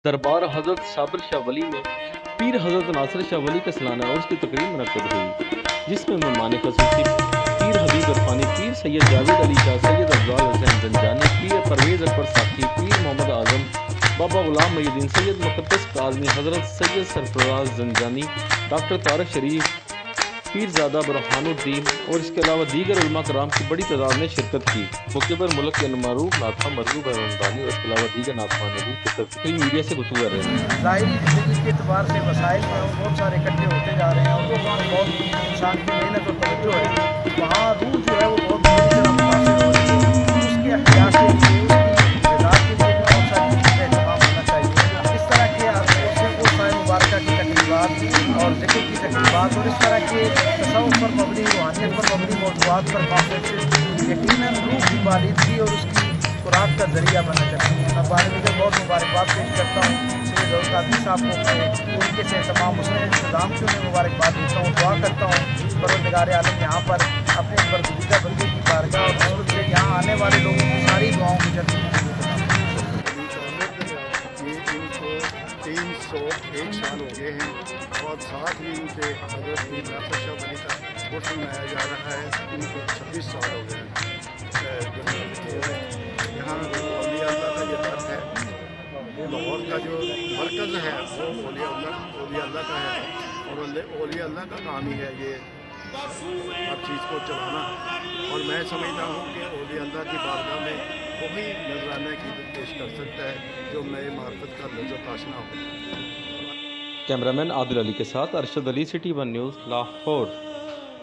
दरबार हज़रत साबिर शाह वली में पीर हज़रत नासिर शाह वली का सालाना उर्स की तकरीब मुनक्कद हुई, जिसमें मेहमान खसूसी पीर हबीब इरफानी, पीर सैयद जावेद अली शाह, सैयद अफजाल हुसैन जंजानी, पीर परवेज़ अकबर साकी, पीर मोहम्मद आज़म, बाबा गुलाम मुहीद्दीन, सैयद मुक़द्दस काज़मी, हज़रत सैयद सरफराज जंजानी, डॉक्टर तारिक शरीफ, पीरज़ादा बुरहानुद्दीन और इसके अलावा दीगर उलमा कराम की बड़ी तादाद ने शिरकत की। मौके पर मुल्क के मरूफ नातख़्वाह मरज़ूक़ रमज़ानी और इसके अलावा दीगर नातख़्वाह ने भी शिरकत की। मीडिया से गुफ्तगू कर रहे हैं। ज़ाहिरी ज़िंदगी के एतबार से वसाइल में वो बहुत सारे इकट्ठे होते जा रहे हैं और वो वहाँ बहुत इंसान की मेहनत और तवज्जो है, वहाँ रूह जो है वो बहुत बुरी तरह मुतासिर हो रही है। उसके अहया के लिए, उसकी ग़िज़ा के लिए भी बहुत सारी चीज़ों का एहतमाम होना चाहिए। इस तरह के वो साए मुबारक की तकरीबात और ज़िक्र की तकरीबात और इस तरह के तसव्वुफ़ पर मबनी, रूहानियत पर मबनी मौज़ूआत पर कॉन्फ्रेंसेस यकीनन रूह की बालिदगी और उसकी खुराक का ज़रिया बनना चाहिए। मैं बारहवीं को बहुत मुबारकबाद पेश करता हूँ सैयद गौस कादरी साहब को, उनके से तमाम मुस्लिम इंतज़ाम की उन्हें मुबारकबाद देता हूँ। दुआ करता हूँ परवरदिगार आलम यहाँ पर अपने बरगुज़ीदा बंदे की बारगाह और रसूल से यहाँ आने वाले लोगों की सारी दुआओं की जल्दी ये इनको 301 साल हो गए हैं और साथ ही इनके हज़रत पीर नासिर शाह वली का उर्स मनाया जा रहा है। इनको 26 साल हो गए हैं। यहाँ औलिया अल्लाह का ये दर है, लाहौर का जो मरकज़ है वो औलिया अल्लाह का है और औलिया अल्लाह का काम ही है ये हर चीज़ को चलाना। और मैं समझता हूँ कि औलिया अल्लाह की बारगाह में वही नजराना की पेश कर सकता है जो नए मार्फत का लज़्ज़त आशना हो। कैमरामैन आदिल अली के साथ Arshad Ali, city one news, Lahore.